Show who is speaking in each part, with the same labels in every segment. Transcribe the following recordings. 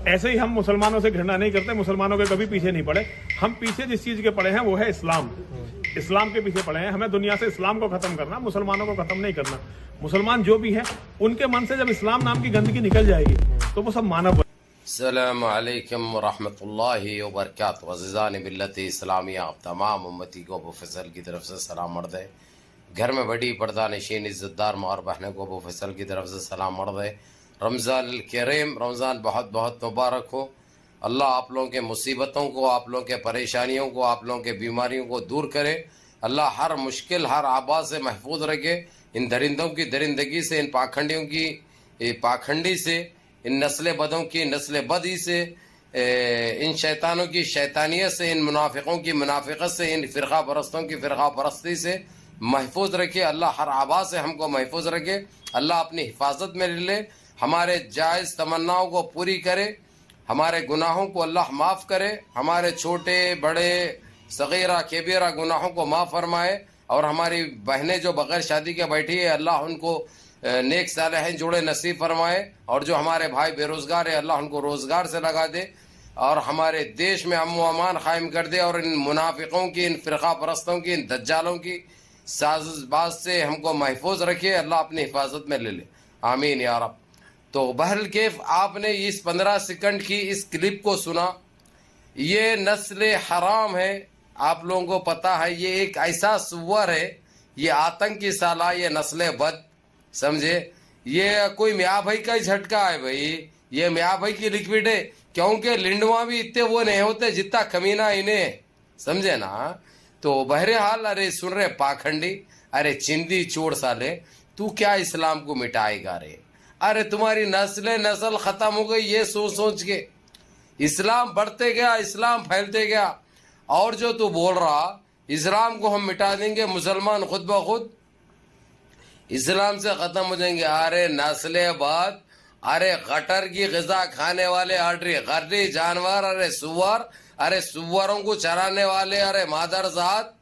Speaker 1: ऐसे ही हम मुसलमानों से घृणा नहीं करते, मुसलमानों के कभी पीछे नहीं पड़े। हम पीछे जिस चीज के पड़े हैं वो है इस्लाम। इस्लाम के पीछे पड़े हैं। हमें दुनिया से इस्लाम को खत्म करना, मुसलमानों को खत्म नहीं करना। मुसलमान जो भी है उनके मन से जब इस्लाम नाम की गंदगी निकल जाएगी तो वो सब मानव।
Speaker 2: अस्सलामु अलैकुम वरहमतुल्लाहि वबरकातुहू। अज़ीज़ान मिल्लत इस्लामिया, आप तमाम उम्मती को अबू फैसल की तरफ से सलाम मर्द है। घर में बड़ी पर्दा नशीन इज़्ज़तदार माँ और बहनों को अबू फैसल की तरफ से सलाम मर्द है। रमज़ान करीम, रमज़ान बहुत बहुत मुबारक हो। अल्लाह आप लोगों के मुसीबतों को, आप लोगों के परेशानियों को, आप लोगों के बीमारियों को दूर करे। अल्लाह हर मुश्किल, हर आबा से महफूज रखे। इन दरिंदों की दरिंदगी से, इन पाखंडियों की पाखंडी से, इन नस्ल बदों की नस्ल बदी से, इन शैतानों की शैतानियत से, इन मुनाफिकों की मुनाफिकत से, इन फ़िरक़ा परस्तों की फ़िरक़ा परस्ती से महफूज रखे। अल्लाह हर आबा से हमको महफूज रखे। अल्लाह अपनी हिफाजत में ले, हमारे जायज़ तमन्नाओं को पूरी करे, हमारे गुनाहों को अल्लाह माफ़ करे, हमारे छोटे बड़े सगीरा कबीरा गुनाहों को माफ़ फरमाए। और हमारी बहनें जो बग़ैर शादी के बैठी है, अल्लाह उनको नेक सालेहीन जोड़े नसीब फरमाए। और जो हमारे भाई बेरोज़गार है, अल्लाह उनको रोज़गार से लगा दे और हमारे देश में अमन व अमान क़ायम कर दे। और इन मुनाफिकों की, इन फ़िरक़ा परस्तों की, इन दज्जालों की साज़बाज़ से हमको महफूज रखे। अल्लाह अपनी हिफाजत में ले ले, आमीन या रब। तो बहरल कैफ, आपने इस 15 सेकंड की इस क्लिप को सुना। ये नस्ल हराम है, आप लोगों को पता है। ये एक ऐसा सुअर है, ये आतंकी साला, ये नस्ल बद, समझे। ये कोई मियाँ भाई का ही झटका है भाई, ये मियाँ भाई की लिक्विड है। क्योंकि लिंडवा भी इतने वो नहीं होते जितना कमीना इन्हें, समझे ना। तो बहरहाल, अरे सुन रहे पाखंडी, अरे चिंदी चोर साले, तू क्या इस्लाम को मिटाएगा रे? अरे तुम्हारी नस्ल ख़त्म हो गई ये सोच सोच के। इस्लाम बढ़ते गया, इस्लाम फैलते गया। और जो तू बोल रहा इस्लाम को हम मिटा देंगे, मुसलमान खुद ब खुद इस्लाम से ख़त्म हो जाएंगे। अरे नस्ल बात, अरे गटर की ग़िज़ा खाने वाले गटरी जानवर, अरे सुअर, अरे सुअरों को चराने वाले, अरे मादरजात,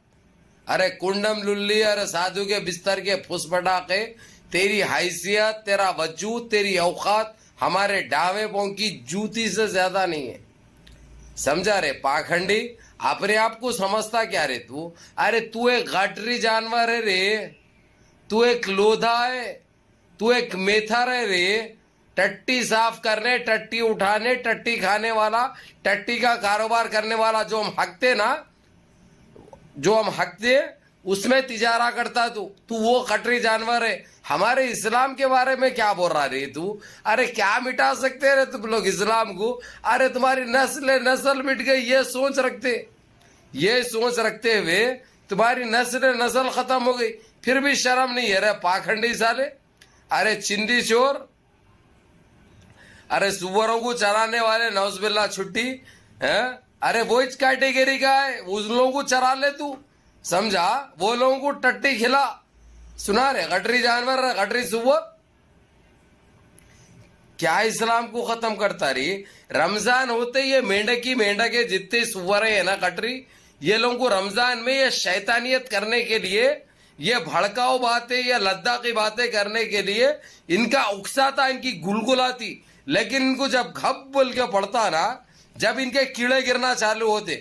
Speaker 2: अरे कुंडम लुल्ली, अरे साधु के बिस्तर के फुस पटाखे, तेरी हैसियत, तेरा वजूद, तेरी औकात हमारे डावे पाँव की जूती से ज्यादा नहीं है, समझा रे पाखंडी। अपने आप को समझता क्या रे तू? अरे तू एक गटरी जानवर है रे, तू एक लोधा है, तू एक मेथर है रे। टट्टी साफ करने, टट्टी उठाने, टट्टी खाने वाला, टट्टी का कारोबार करने वाला जो हम हकते ना, जो हम हकते उसमें तिजारा करता तू वो कटरी जानवर है। हमारे इस्लाम के बारे में क्या बोल रहा रे तू? अरे क्या मिटा सकते रे तुम लोग इस्लाम को? अरे तुम्हारी नस्ल मिट गई, ये सोच रखते हुए तुम्हारी नस्ल खत्म हो गई, फिर भी शर्म नहीं है रे पाखंडी साले। अरे चिंदी चोर, अरे सुअरों को चराने वाले, नौज़बिल्लाह छुट्टी है। अरे वो इस कैटेगरी का है, उस लोगों को चरा ले तू, समझा। वो लोगों को टट्टी खिला, सुना रे गटरी जानवर, गटरी सुअर। क्या इस्लाम को खत्म करता रही? रमजान होते ये मेंढक के जितने सुअर है ना गटरी, ये लोगों को रमजान में ये शैतानियत करने के लिए, ये भड़काऊ बातें, ये लद्दाखी बातें करने के लिए इनका उकसाता, इनकी गुलगुलाती। लेकिन इनको जब घप बोल के पड़ता ना, जब इनके कीड़े गिरना चालू होते,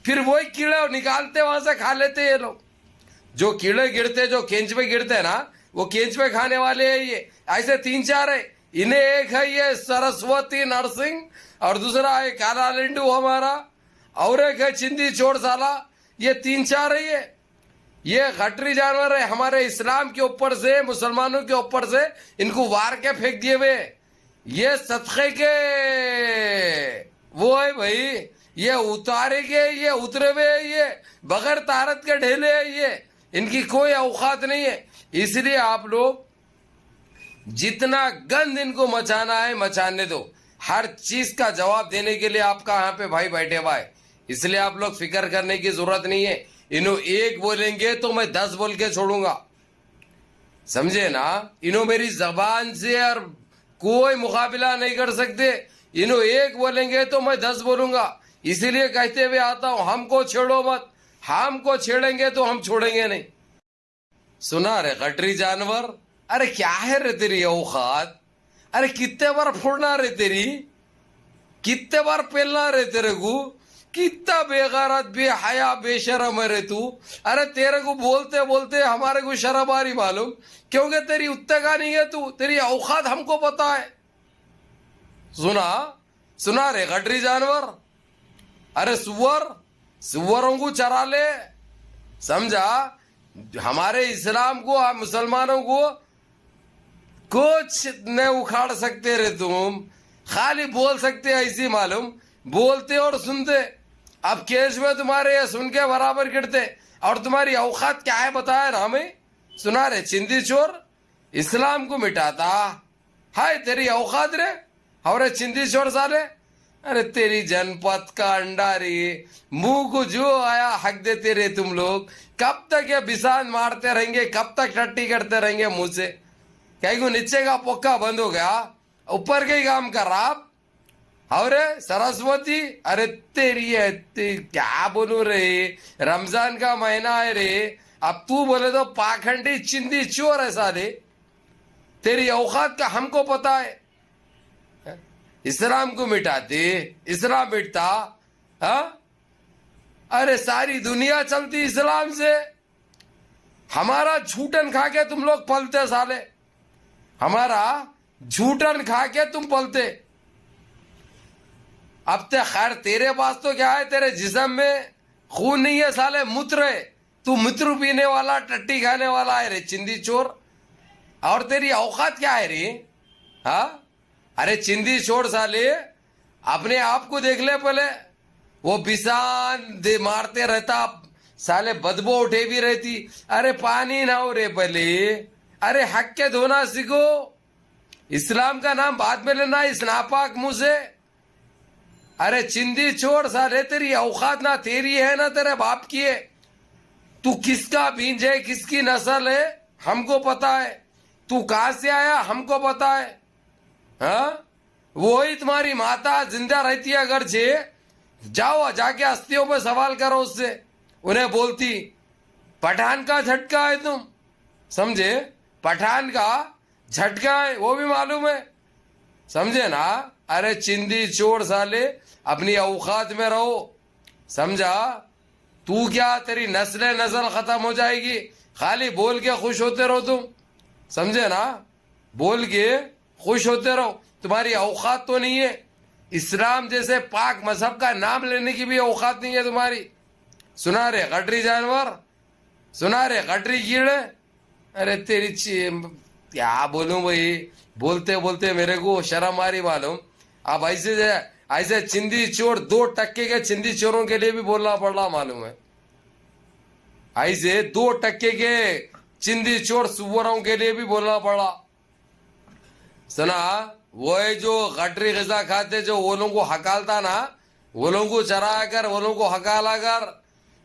Speaker 2: फिर वही कीड़े निकालते वहां से खा लेते ये लोग। जो कीड़े गिरते, जो केंच पे गिरते ना, वो केंच पे खाने वाले हैं। ये ऐसे 3-4 है। इन्हें एक है ये सरस्वती नरसिंह, और दूसरा है काला लिंडू हमारा, और एक है चिंदी चोर साला। ये 3-4 है। ये गटरी जानवर है। हमारे इस्लाम के ऊपर से, मुसलमानों के ऊपर से इनको वार के फेंक दिए हुए। ये सदक़े के वो है भाई, ये उतारे के, ये उतरे हुए, ये बगैर तारत के ढेले है, ये इनकी कोई औकात नहीं है। इसलिए आप लोग जितना गंद इनको मचाना है मचाने दो। हर चीज का जवाब देने के लिए आपका यहाँ पे भाई बैठे हुआ है, इसलिए आप लोग फिक्र करने की जरूरत नहीं है। इन्हों एक बोलेंगे तो मैं 10 बोल के छोड़ूंगा, समझे ना। इन्हों मेरी जबान से और कोई मुकाबला नहीं कर सकते। इन्हों एक बोलेंगे तो मैं 10 बोलूंगा। इसीलिए कहते हुए आता हूं, हमको छेड़ो मत, हमको छेड़ेंगे तो हम छोड़ेंगे नहीं। सुना रे गटरी जानवर, अरे क्या है रे तेरी औकात? अरे कितने बार फोड़ना रे तेरी? कितने बार पेलना रे तेरे को, कितना बेगैरत बे हया बेशरम है रे तू। अरे तेरे को बोलते बोलते हमारे को शर्म आ रही मालूम, क्योंकि तेरी उत्तेगा नहीं है तू, तेरी औकात हमको पता है। सुना रे गटरी जानवर, अरे सुअरों को चरा ले, समझा। हमारे इस्लाम को, मुसलमानों को कुछ न उखाड़ सकते रे तुम, खाली बोल सकते ऐसी मालूम, बोलते और सुनते। अब केस में तुम्हारे ये सुन के बराबर गिरते, और तुम्हारी औकात क्या है बताया ना हमें। सुना रे चिंदी चोर, इस्लाम को मिटाता हाय तेरी औकात रे, और चिंदी चोर साले। अरे तेरी जनपद का अंडा रे, मुंह को जो आया हक देते रहे तुम लोग। कब तक ये बिसान मारते रहेंगे, कब तक टट्टी करते रहेंगे मुंह से। कहीं को नीचे का पोक्का बंद हो गया, ऊपर के ही काम कर रहा आप। और सरस्वती, अरे तेरी है क्या बोलूं रे, रमजान का महीना है रे, अब तू बोले तो पाखंडी चिंदी चोर है साले। तेरी औकात का हमको पता है। इस्लाम को मिटाते, इस्लाम मिटता, हाँ? अरे सारी दुनिया चलती इस्लाम से। हमारा झूठन खा के तुम लोग पलते साले, हमारा झूठन खा के तुम पलते। अब तो खैर तेरे पास तो क्या है, तेरे जिस्म में खून नहीं है साले, मूत्र है। तू मूत्र पीने वाला, टट्टी खाने वाला है रे चिंदी चोर। और तेरी औकात क्या है रे, हाँ? अरे चिंदी चोर साले, अपने आप को देख ले पहले। वो बिसान मारते रहता साले, बदबू उठे भी रहती। अरे पानी ना हो रे पहले, अरे हक के धोना सीखो। इस्लाम का नाम बाद में लेना इस नापाक मुंह से। अरे चिंदी चोर साले, तेरी औकात ना तेरी है ना तेरे बाप की है। तू किसका बीज है, किसकी नस्ल है, हमको पता है। तू कहां से आया हमको पता है, हाँ? वही तुम्हारी माता जिंदा रहती है अगर जे, जाओ जाके अस्थियों पे सवाल करो उससे, उन्हें बोलती पठान का झटका है तुम, समझे। पठान का झटका है वो भी मालूम है, समझे ना। अरे चिंदी चोर साले, अपनी औकात में रहो, समझा। तू क्या, तेरी नस्ल खत्म हो जाएगी। खाली बोल के खुश होते रहो तुम, समझे ना। बोल के खुश होते रहो, तुम्हारी औकात तो नहीं है। इस्लाम जैसे पाक मजहब का नाम लेने की भी औकात नहीं है तुम्हारी। सुना रे गटरी जानवर, सुना रे गटरी कीड़े। अरे तेरी क्या बोलूं भाई, बोलते बोलते मेरे को शर्म आ रही मालूम। अब ऐसे चिंदी चोर, 2% के चिंदी चोरों के लिए भी बोलना पड़ रहा मालूम है। ऐसे 2% के चिंदी चोर सुअरों के लिए भी बोलना पड़ा। सुना, वो है जो गटरी ग़िज़ा खाते, जो वो लोगों को हकालता ना, वो लोगों को चराया कर, वो लोगों को हकाला कर।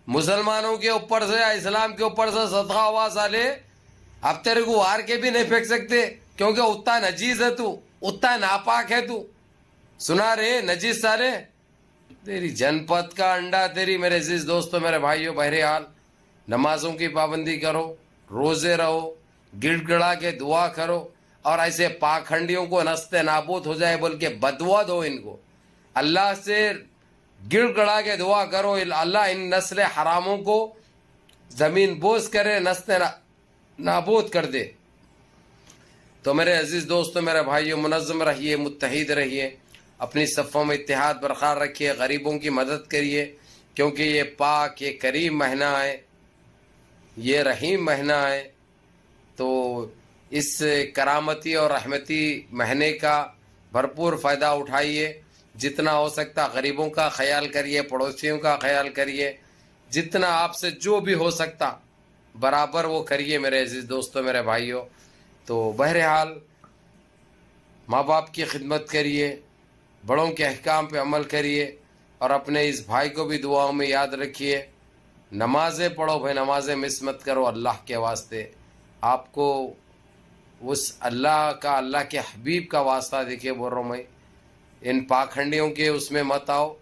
Speaker 2: मुसलमानों के ऊपर से, इस्लाम के ऊपर से सदका हुआ साले। अब तेरे को हार के भी नहीं फेंक सकते, क्योंकि उतना नजीस है तू, उतना नापाक है तू। सुना रे नजीस साले, तेरी जनपद का अंडा तेरी। मेरे अजीज दोस्तों, मेरे भाइयों, बहरहाल नमाजों की पाबंदी करो, रोजे रहो, गिड़गिड़ा के दुआ करो, और ऐसे पाखंडियों को नस्ते नाबूद हो जाए बोल के बदुआ दो इनको। अल्लाह से गिड़गिड़ा के दुआ करो, अल्लाह इन नस्ल हरामों को जमीन बोस करे, नस्ते नाबूद कर दे। तो मेरे अजीज दोस्तों, मेरे भाइयों, मुनज़्ज़म रहिए, मुत्तहिद रहिए, अपनी सफ़ों में इत्तेहाद बरकरार रखिए, गरीबों की मदद करिए, क्योंकि ये पाक, ये करीम महीना है, ये रहीम महीना है। तो इस करामती और रहमती महीने का भरपूर फ़ायदा उठाइए। जितना हो सकता गरीबों का ख्याल करिए, पड़ोसियों का ख्याल करिए, जितना आपसे जो भी हो सकता बराबर वो करिए मेरे अजीज़ दोस्तों, मेरे भाइयों। तो बहरहाल माँ बाप की खिदमत करिए, बड़ों के अहकाम पे अमल करिए, और अपने इस भाई को भी दुआओं में याद रखिए। नमाज़ें पढ़ो भाई, नमाज़ें मिस मत करो अल्लाह के वास्ते। आपको उस अल्लाह का, अल्लाह के हबीब का वास्ता देखिए बोल रहा हूँ मैं। इन पाखंडियों के उसमें मत आओ।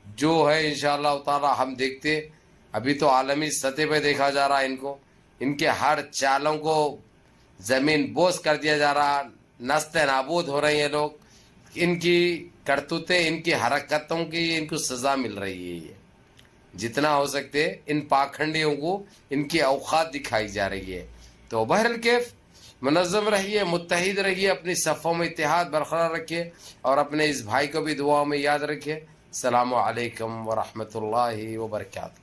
Speaker 2: जो है इंशाअल्लाह ताला हम देखते, अभी तो आलमी सतह पे देखा जा रहा है इनको, इनके हर चालों को ज़मीन बोस कर दिया जा रहा, नस्ते नाबूद हो रही हैं लोग। इनकी کرتوتیں ان کی حرکتوں کی ان کو سزا مل رہی ہے. یہ جتنا ہو سکتے ان پاکھنڈیوں کو ان کی اوقات دکھائی جا رہی ہے. تو بہرکیف منظم رہیے, متحد رہیے, اپنی صفوں میں اتحاد برقرار رکھیے اور اپنے اس بھائی کو بھی دعاؤں میں یاد رکھیے. السلام علیکم ورحمۃ اللہ وبرکاتہ.